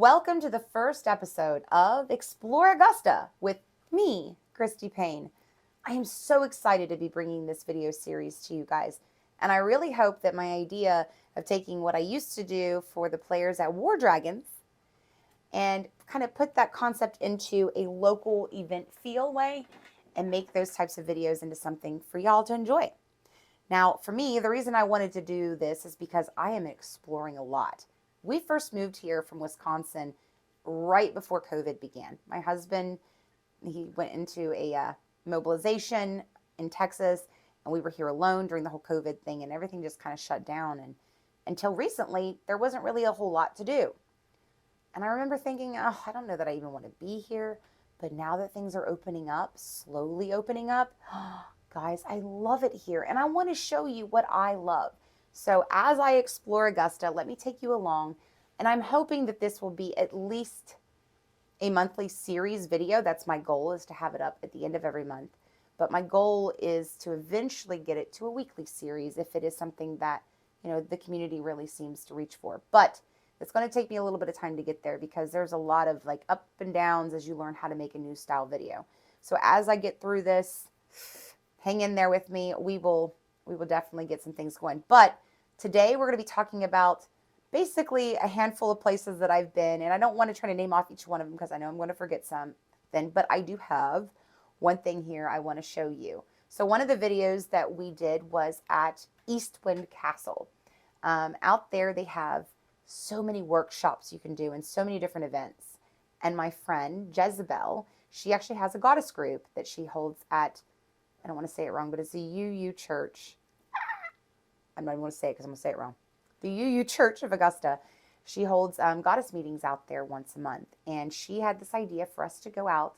Welcome to the first episode of Explore Augusta with me, Kristy Payne. I am so excited to be bringing this video series to you guys, and I really hope that my idea of taking what I used to do for the players at War Dragons and kind of put that concept into a local event feel way and make those types of videos into something for y'all to enjoy. Now, for me, the reason I wanted to do this is because I am exploring a lot. We first moved here from Wisconsin right before COVID began. My husband, he went into a mobilization in Texas, and we were here alone during the whole COVID thing, and everything just kind of shut down. And until recently, there wasn't really a whole lot to do. And I remember thinking, oh, I don't know that I even want to be here. But now that things are opening up, slowly opening up, guys, I love it here. And I want to show you what I love. So as I explore Augusta, let me take you along, and I'm hoping that this will be at least a monthly series video. That's my goal, is to have it up at the end of every month. But my goal is to eventually get it to a weekly series if it is something that, you know, the community really seems to reach for. But it's going to take me a little bit of time to get there because there's a lot of like up and downs as you learn how to make a new style video. So as I get through this, hang in there with me. We will definitely get some things going. But today we're going to be talking about basically a handful of places that I've been, and I don't want to try to name off each one of them because I know I'm going to forget some then, but I do have one thing here I want to show you. So one of the videos that we did was at Eastwind Castle. Out there they have so many workshops you can do and so many different events. And my friend Jezebel, she actually has a goddess group that she holds at, I don't want to say it wrong, but it's the UU Church. I'm not even going to say it because I'm going to say it wrong. The UU Church of Augusta. She holds goddess meetings out there once a month. And she had this idea for us to go out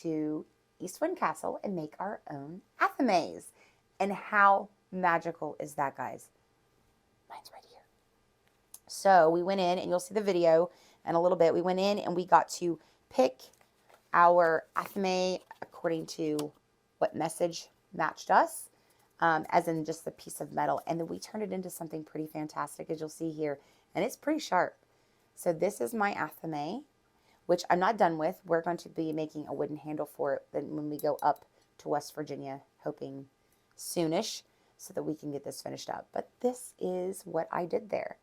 to Eastwind Castle and make our own athames. And how magical is that, guys? Mine's right here. So we went in, and you'll see the video in a little bit. We went in and we got to pick our athame according to what message matched us. As in just a piece of metal, and then we turned it into something pretty fantastic, as you'll see here, and it's pretty sharp. So this is my athame, which I'm not done with. We're going to be making a wooden handle for it then when we go up to West Virginia, hoping soonish, so that we can get this finished up. But this is what I did there.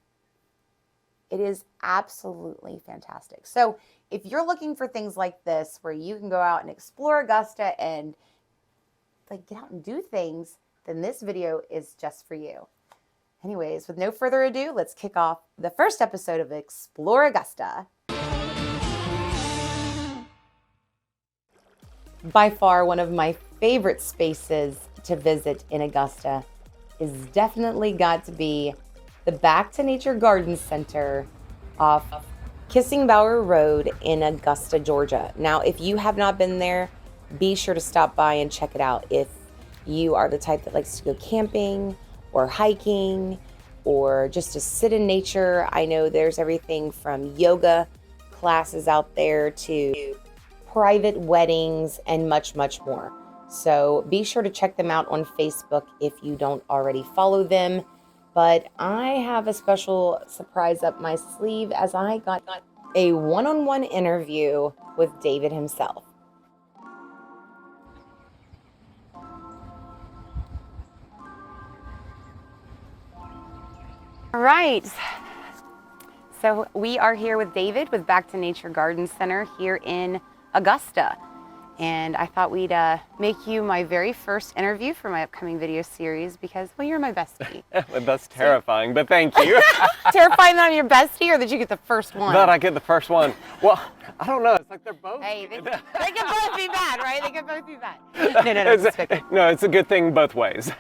It is absolutely fantastic. So if you're looking for things like this, where you can go out and explore Augusta and like get out and do things, then this video is just for you. Anyways, with no further ado, let's kick off the first episode of Explore Augusta. By far, one of my favorite spaces to visit in Augusta is definitely got to be the Back to Nature Garden Center off Kissing Bower Road in Augusta, Georgia. Now, if you have not been there, be sure to stop by and check it out. If you are the type that likes to go camping or hiking or just to sit in nature, I know there's everything from yoga classes out there to private weddings and much, much more. So be sure to check them out on Facebook if you don't already follow them. But I have a special surprise up my sleeve as I got a one-on-one interview with David himself. All right, so we are here with David with Back to Nature Garden Center here in Augusta. And I thought we'd make you my very first interview for my upcoming video series because, well, you're my bestie. Well, that's terrifying, but thank you. Terrifying that I'm your bestie, or that you get the first one? That I get the first one. Well, I don't know. It's like they're both. Hey, they can both be bad, right? They can both be bad. No, no, it's a good thing both ways.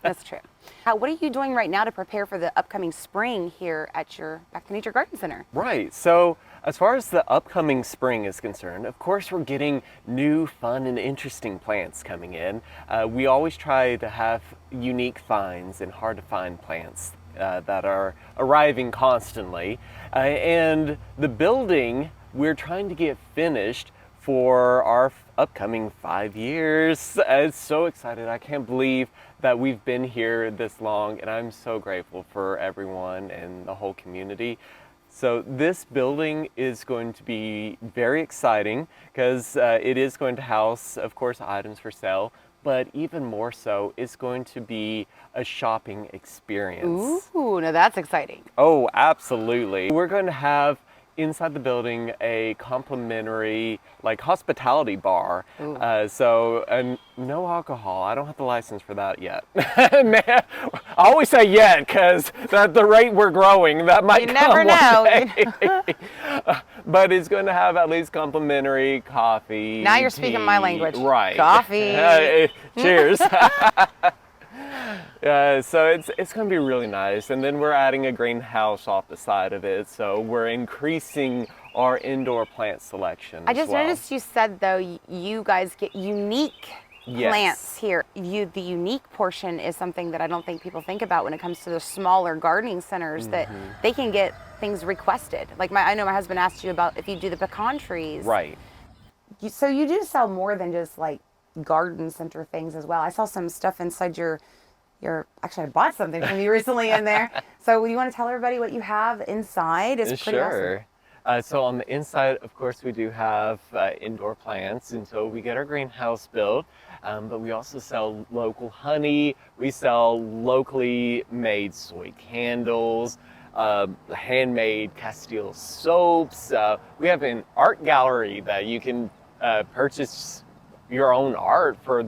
That's true. What are you doing right now to prepare for the upcoming spring here at your Back to Nature Garden Center? Right. So as far as the upcoming spring is concerned, of course, we're getting new, fun, and interesting plants coming in. We always try to have unique finds and hard to find plants that are arriving constantly. And the building we're trying to get finished for our upcoming 5 years. It's so excited. I can't believe that we've been here this long, and I'm so grateful for everyone and the whole community. So this building is going to be very exciting because it is going to house, of course, items for sale, but even more so, it's going to be a shopping experience. Ooh, now that's exciting. Oh, absolutely. We're going to have inside the building a complimentary hospitality bar. So no alcohol. I don't have the license for that yet. I always say yet because at the rate we're growing, that might come never know. one day. But it's going to have at least complimentary coffee. Now you're tea. speaking my language. Right. Coffee. Cheers. So it's going to be really nice, and then we're adding a greenhouse off the side of it, so we're increasing our indoor plant selection. I just noticed you said though you guys get unique plants here. The unique portion is something that I don't think people think about when it comes to the smaller gardening centers, that they can get things requested. Like I know my husband asked you about if you do the pecan trees. Right. So you do sell more than just like garden center things as well. I saw some stuff inside your actually I bought something from you recently in there. So you want to tell everybody what you have inside? It's pretty awesome. So on the inside, of course, we do have indoor plants until we get our greenhouse built. But we also sell local honey. We sell locally made soy candles, handmade Castile soaps. We have an art gallery that you can purchase your own art for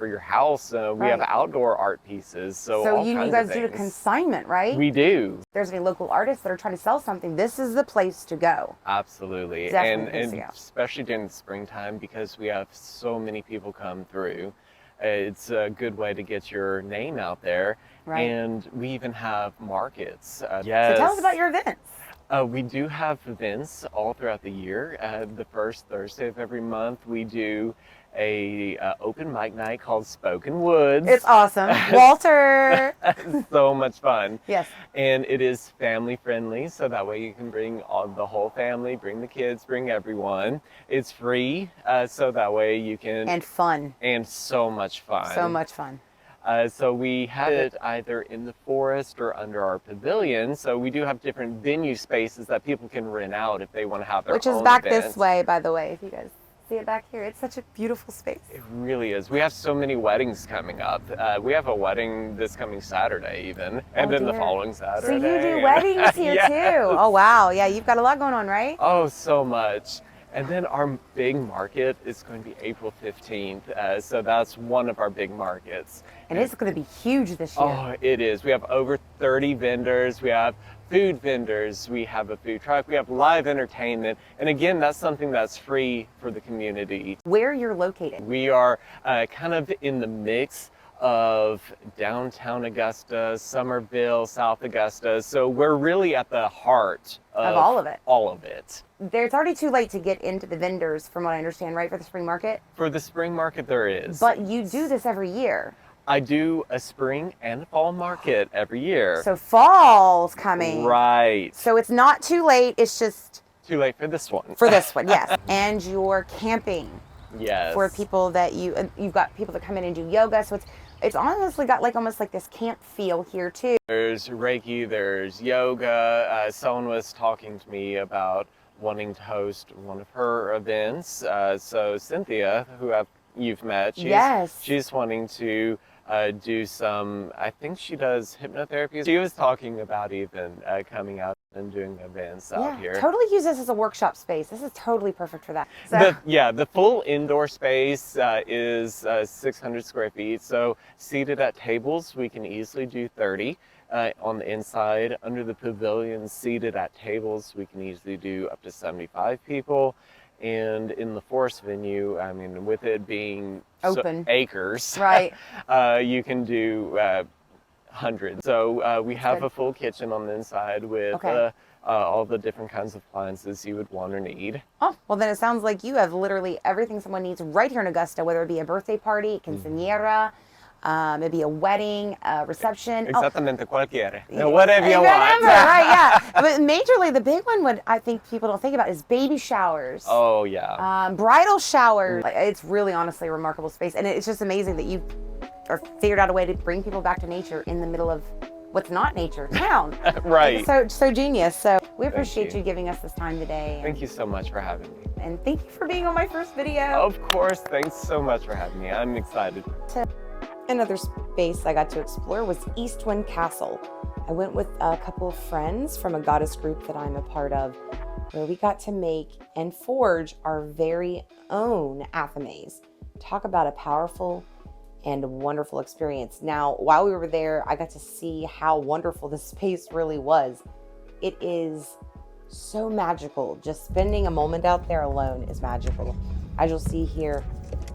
your house. We have outdoor art pieces. So you guys do the consignment, right? We do. If there's any local artists that are trying to sell something, this is the place to go. Absolutely. Definitely. And especially during the springtime, because we have so many people come through, it's a good way to get your name out there. Right. And we even have markets. Yes. So tell us about your events. We do have events all throughout the year. The first Thursday of every month, we do a open mic night called Spoken Woods. It's awesome. Walter! So much fun. Yes. And it is family friendly, so that way you can bring the whole family, bring the kids, bring everyone. It's free, so that way you can... And fun. And so much fun. So much fun. So we have it either in the forest or under our pavilion. So we do have different venue spaces that people can rent out if they want to have their own Which is back events. this way, by the way, if you guys see it back here. It's such a beautiful space. It really is. We have so many weddings coming up. We have a wedding this coming Saturday even, and then the following Saturday. So you do weddings here too? Oh wow, yeah, you've got a lot going on, right? Oh, so much. And then our big market is going to be April 15th. So that's one of our big markets. And it's going to be huge this year. Oh, it is. We have over 30 vendors. We have food vendors. We have a food truck. We have live entertainment. And again, that's something that's free for the community. Where you're located? We are kind of in the mix of downtown Augusta, Summerville, South Augusta. So we're really at the heart of all of it. All of it. It's already too late to get into the vendors, from what I understand, right, for the spring market? For the spring market, there is. But you do this every year. I do a spring and fall market every year. So fall's coming. Right. So it's not too late, it's just... Too late for this one. For this one, yes. And you're camping. Yes. For people that you've got people that come in and do yoga, so it's honestly got almost like this camp feel here too. There's Reiki, there's yoga. Someone was talking to me about wanting to host one of her events. So Cynthia, who you've met, she's wanting to do some, I think she does hypnotherapy. She was talking about even coming out and doing events out here. Totally use this as a workshop space. This is totally perfect for that. So. The full indoor space is 600 square feet. So seated at tables, we can easily do 30. On the inside, under the pavilion, seated at tables, we can easily do up to 75 people. And in the forest venue, I mean, with it being open acres, right? You can do hundreds. So we have a full kitchen on the inside with all the different kinds of appliances you would want or need. Oh, well then it sounds like you have literally everything someone needs right here in Augusta, whether it be a birthday party, quinceañera, maybe a wedding, a reception. Exactamente, cualquiera. Whatever you want. Right, yeah. But majorly, the big one I think people don't think about is baby showers. Oh, yeah. Bridal showers. It's really honestly a remarkable space. And it's just amazing that you figured out a way to bring people back to nature in the middle of what's not nature, town. Right. So genius. So we appreciate you. you giving us this time today. Thank you so much for having me. And thank you for being on my first video. Of course, thanks so much for having me. I'm excited. Another space I got to explore was East Wind Castle. I went with a couple of friends from a goddess group that I'm a part of, where we got to make and forge our very own athames. Talk about a powerful and wonderful experience. Now, while we were there, I got to see how wonderful this space really was. It is so magical. Just spending a moment out there alone is magical. As you'll see here,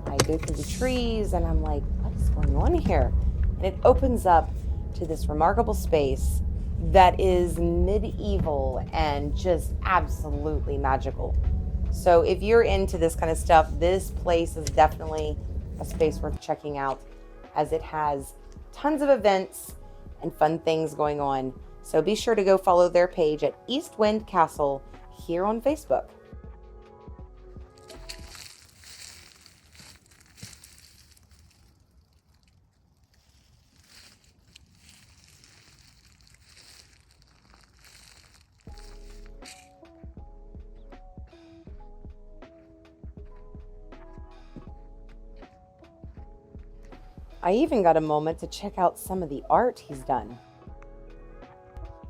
I go through the trees and I'm like, what is going on here? And it opens up to this remarkable space that is medieval and just absolutely magical. So if you're into this kind of stuff, this place is definitely a space worth checking out, as it has tons of events and fun things going on. So be sure to go follow their page at East Wind Castle here on Facebook. I even got a moment to check out some of the art he's done.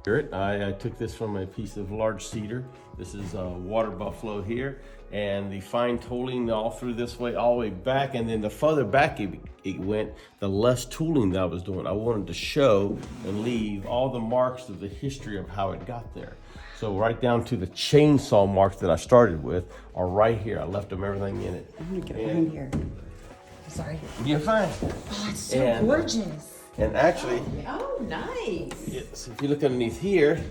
I took this from a piece of large cedar. This is a water buffalo here, and the fine tooling all through this way, all the way back, and then the further back it went, the less tooling that I was doing. I wanted to show and leave all the marks of the history of how it got there. So right down to the chainsaw marks that I started with are right here. I left them everything in it. I'm gonna get behind here. I'm sorry. You're fine. Oh, it's so gorgeous. And actually, Oh, nice. yes, if you look underneath here,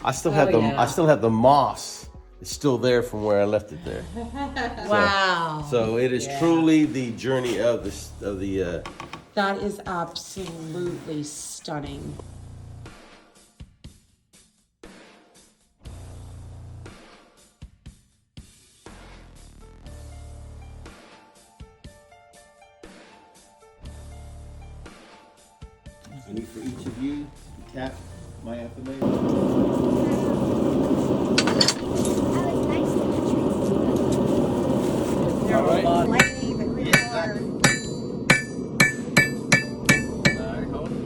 I still have the moss. It's still there from where I left it there. Wow. So it is truly the journey of the. That is absolutely stunning. I need for each of you to tap my affirmation. All right. Yeah, exactly. All right, hold it.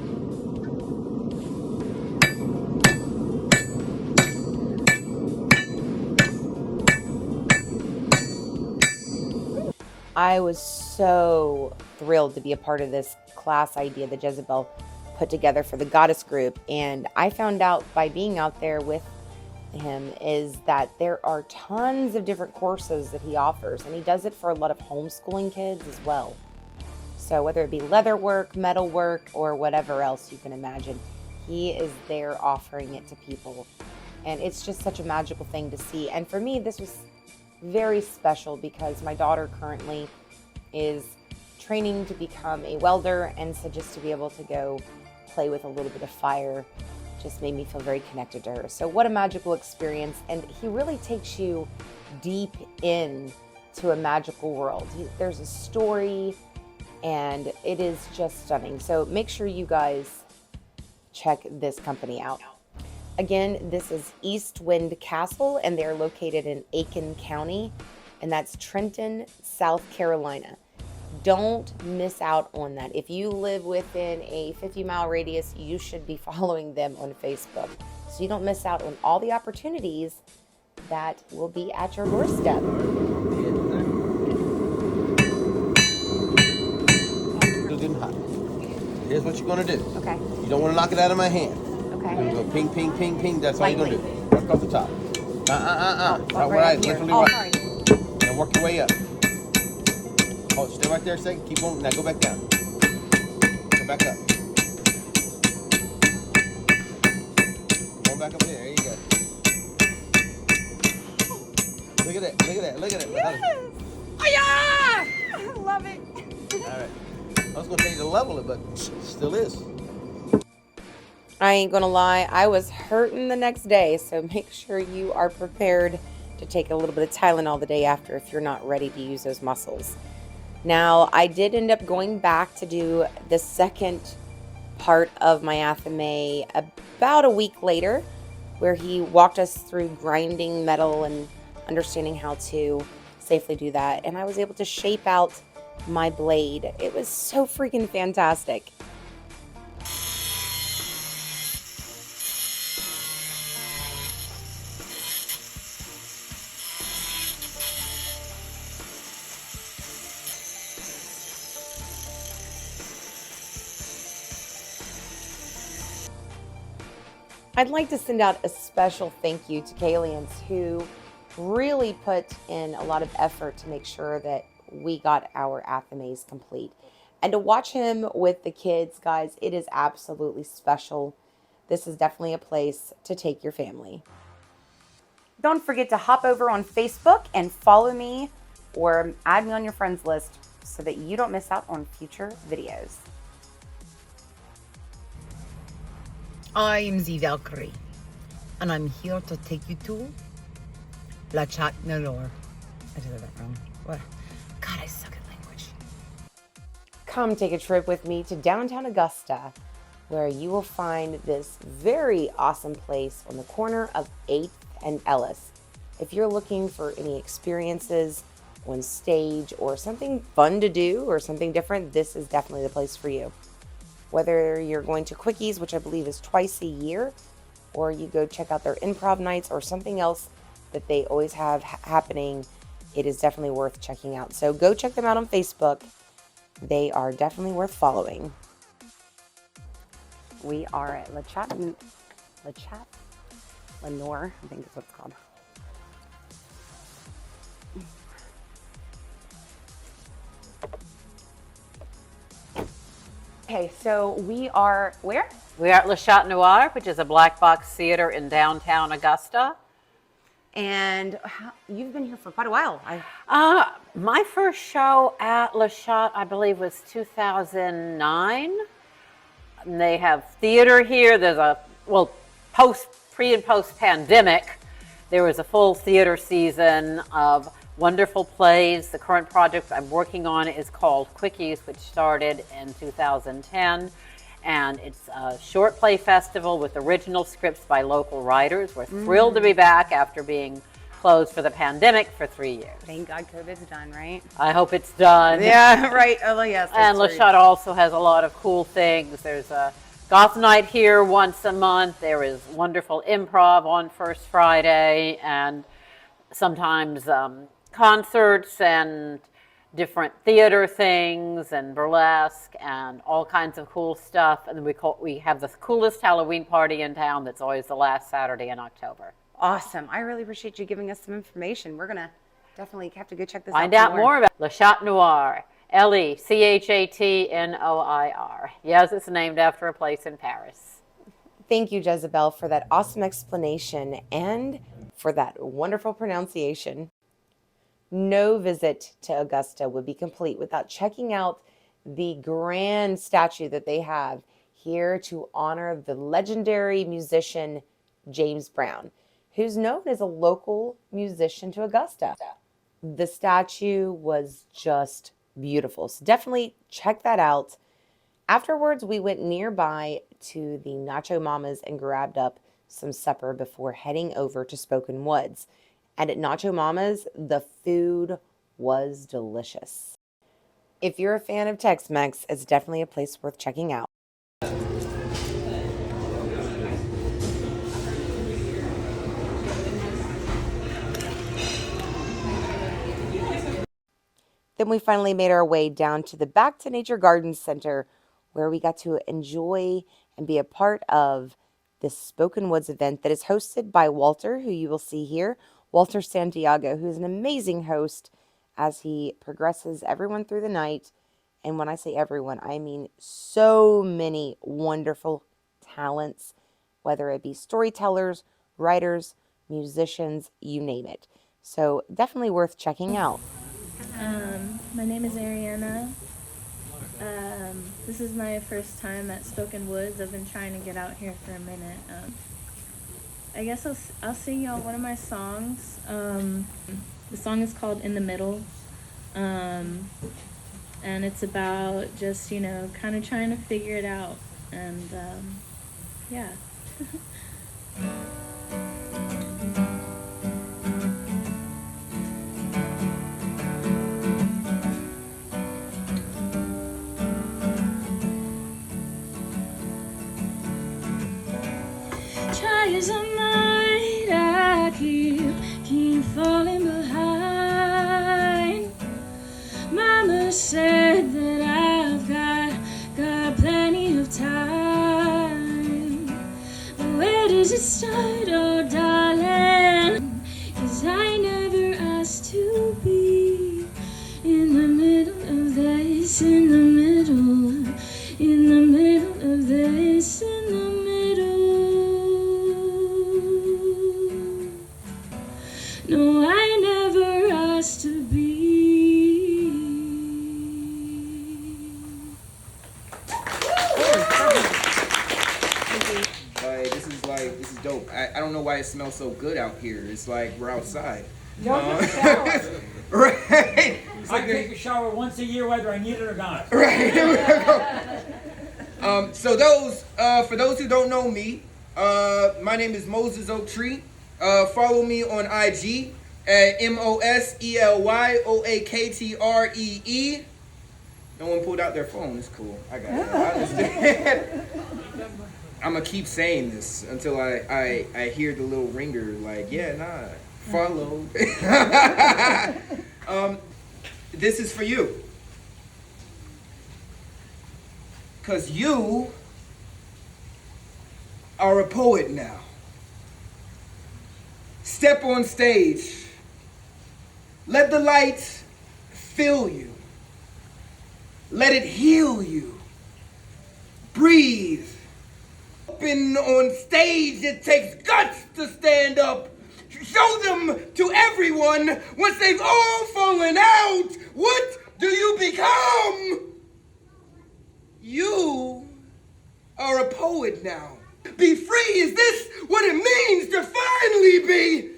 I was so thrilled to be a part of this class idea that Jezebel put together for the goddess group. And I found out by being out there with him is that there are tons of different courses that he offers, and he does it for a lot of homeschooling kids as well. So whether it be leather work, metal work, or whatever else you can imagine, he is there offering it to people. And it's just such a magical thing to see. And for me, this was very special because my daughter currently is training to become a welder, and so just to be able to go play with a little bit of fire just made me feel very connected to her. So what a magical experience. And he really takes you deep in to a magical world. There's a story, and it is just stunning. So make sure you guys check this company out. Again, this is East Wind Castle, and they're located in Aiken County, and that's Trenton, South Carolina. Don't miss out on that. If you live within a 50-mile radius, you should be following them on Facebook so you don't miss out on all the opportunities that will be at your doorstep. Here's what you're gonna do. Okay. You don't want to knock it out of my hand. Okay. You're gonna go ping, ping, ping, ping. That's all you're gonna do. Right across the top. Right where I literally Oh, right. sorry. Now work your way up. Oh, stay right there a second. Keep on. Now go back down. Go back up. Go back up there. There you go. Look at that. Look at that. Look at it. Yes! Oh, yeah! I love it. All right. I was gonna tell you to level it, but it still is. I ain't gonna lie, I was hurting the next day, so make sure you are prepared to take a little bit of Tylenol the day after if you're not ready to use those muscles. Now, I did end up going back to do the second part of my athame about a week later, where he walked us through grinding metal and understanding how to safely do that. And I was able to shape out my blade. It was so freaking fantastic. I'd like to send out a special thank you to Kalians, who really put in a lot of effort to make sure that we got our athames complete. And to watch him with the kids, guys, it is absolutely special. This is definitely a place to take your family. Don't forget to hop over on Facebook and follow me or add me on your friends list so that you don't miss out on future videos. I'm the Valkyrie, and I'm here to take you to La Chat Nalor. I did that wrong. What? God, I suck at language. Come take a trip with me to downtown Augusta, where you will find this very awesome place on the corner of 8th and Ellis. If you're looking for any experiences on stage or something fun to do or something different, this is definitely the place for you. Whether you're going to Quickies, which I believe is twice a year, or you go check out their improv nights or something else that they always have happening, it is definitely worth checking out. So go check them out on Facebook. They are definitely worth following. We are at La Chat Lenore, I think is what it's called. Okay, so we are where? We are at Le Chat Noir, which is a black box theater in downtown Augusta. And you've been here for quite a while. My first show at Le Chat, I believe, was 2009. And they have theater here. There's a, well, pre and post pandemic, there was a full theater season of wonderful plays. The current project I'm working on is called Quickies, which started in 2010. And it's a short play festival with original scripts by local writers. We're thrilled to be back after being closed for the pandemic for 3 years. Thank God COVID's done, right? I hope it's done. Yeah, right. Oh, yes. And Le Chat also has a lot of cool things. There's a goth night here once a month. There is wonderful improv on First Friday, and sometimes concerts and different theater things and burlesque and all kinds of cool stuff. And then we have the coolest Halloween party in town that's always the last Saturday in October. Awesome. I really appreciate you giving us some information. We're going to definitely have to go check this out. Find out more about Le Chat Noir. Lechatnoir. Yes, it's named after a place in Paris. Thank you, Jezebel, for that awesome explanation and for that wonderful pronunciation. No visit to Augusta would be complete without checking out the grand statue that they have here to honor the legendary musician James Brown, who's known as a local musician to Augusta. The statue was just beautiful. So definitely check that out. Afterwards, we went nearby to the Nacho Mamas and grabbed up some supper before heading over to Spoken Woods. And at Nacho Mamas, the food was delicious. If you're a fan of Tex-Mex, it's definitely a place worth checking out. Then we finally made our way down to the Back to Nature Garden Center, where we got to enjoy and be a part of this Spoken Woods event that is hosted by Walter, who you will see here, Walter Santiago, who's an amazing host as he progresses everyone through the night. And when I say everyone, I mean so many wonderful talents, whether it be storytellers, writers, musicians, you name it. So definitely worth checking out. My name is Ariana. This is my first time at Spoken Woods. I've been trying to get out here for a minute. I guess I'll sing y'all one of my songs. The song is called In the Middle. And it's about just, kind of trying to figure it out. And yeah. Try as I might, I keep falling behind. Mama said that I've got plenty of time. But where does it start, oh darling? 'Cause I never asked to be in the middle of this, in the middle of this, in the middle. No, I never asked to be. This is dope. I don't know why it smells so good out here. It's like we're outside. Right. I take a shower once a year whether I need it or not. Right. So for those who don't know me, my name is Moses Oak Tree. Follow me on IG at MOSELYOAKTREE. No one pulled out their phone. It's cool. I got it. I understand. I'm gonna keep saying this until I hear the little ringer. Like, yeah, nah, follow. This is for you. 'Cause you are a poet now. Step on stage. Let the light fill you. Let it heal you. Breathe. Open on stage, it takes guts to stand up. Show them to everyone once they've all fallen out. What do you become? You are a poet now. Be free, is this what it means to finally be?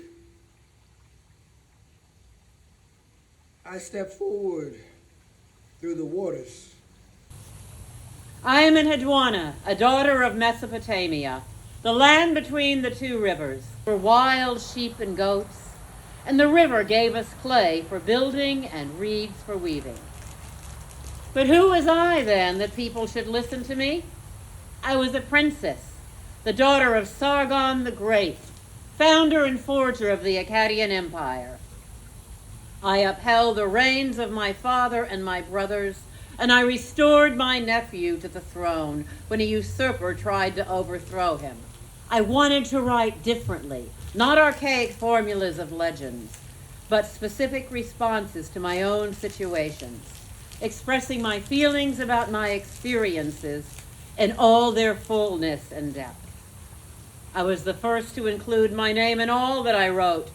I step forward through the waters. I am Enheduanna, a daughter of Mesopotamia, the land between the two rivers, for wild sheep and goats, and the river gave us clay for building and reeds for weaving. But who was I then that people should listen to me? I was a princess, the daughter of Sargon the Great, founder and forger of the Akkadian Empire. I upheld the reigns of my father and my brothers, and I restored my nephew to the throne when a usurper tried to overthrow him. I wanted to write differently, not archaic formulas of legends, but specific responses to my own situations, expressing my feelings about my experiences in all their fullness and depth. I was the first to include my name in all that I wrote,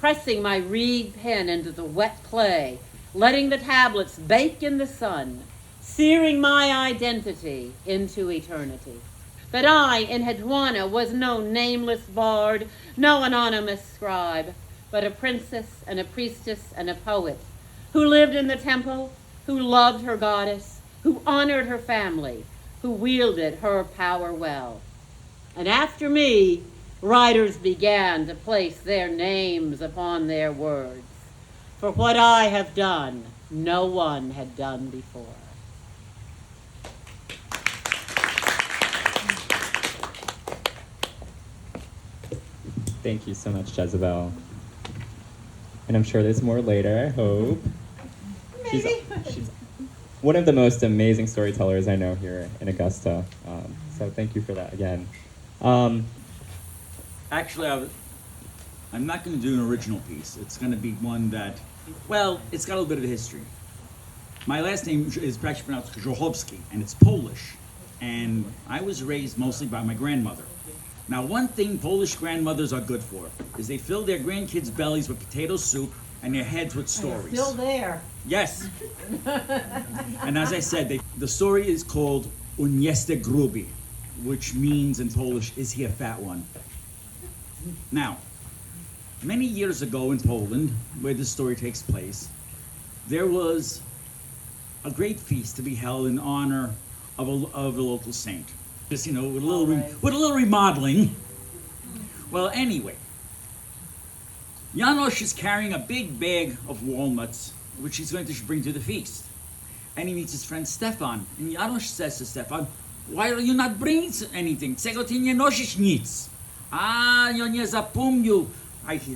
pressing my reed pen into the wet clay, letting the tablets bake in the sun, searing my identity into eternity. But I, Enheduanna, was no nameless bard, no anonymous scribe, but a princess and a priestess and a poet who lived in the temple, who loved her goddess, who honored her family, who wielded her power well. And after me, writers began to place their names upon their words. For what I have done, no one had done before. Thank you so much, Jezebel. And I'm sure there's more later, I hope. Maybe. She's one of the most amazing storytellers I know here in Augusta. So thank you for that again. Actually, I'm not going to do an original piece. It's going to be one that, well, it's got a little bit of a history. My last name is actually pronounced Żochowski, and it's Polish. And I was raised mostly by my grandmother. Now, one thing Polish grandmothers are good for is they fill their grandkids' bellies with potato soup and their heads with stories. Still there. Yes. And as I said, the story is called Un jeste gruby, which means in Polish, is he a fat one? Now, many years ago in Poland, where this story takes place, there was a great feast to be held in honor of a local saint. Just, you know, with a little remodeling. Well, anyway, Janosch is carrying a big bag of walnuts, which he's going to bring to the feast. And he meets his friend Stefan. And Janosch says to Stefan, "Why are you not bringing anything? Czego ty nie nosisz nic?" Ja nie zapomniał.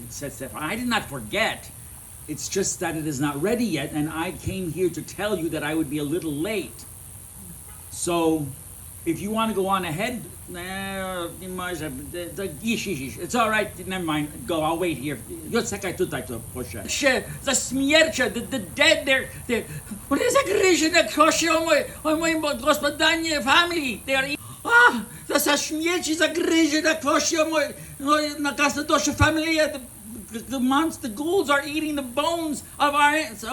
Said Stefan, "I did not forget. It's just that it is not ready yet, and I came here to tell you that I would be a little late. So, if you want to go on ahead, it's all right, never mind, go, I'll wait here. Czekaj tutaj to proszę. Za śmiercia, the dead, they're, what is that gryzie na krosie o moim gospodanie family? Za śmierci, za gryzie na krosie o na gospodarze family. The ghouls are eating the bones of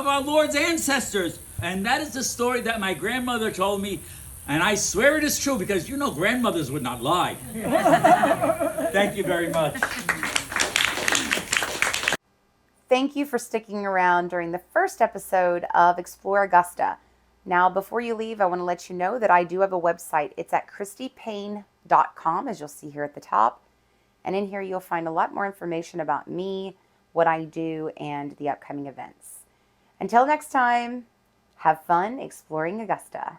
our Lord's ancestors. And that is the story that my grandmother told me. And I swear it is true because you know grandmothers would not lie. Thank you very much. Thank you for sticking around during the first episode of Explore Augusta. Now, before you leave, I want to let you know that I do have a website. It's at KristyPayne.com, as you'll see here at the top. And in here, you'll find a lot more information about me, what I do, and the upcoming events. Until next time, have fun exploring Augusta.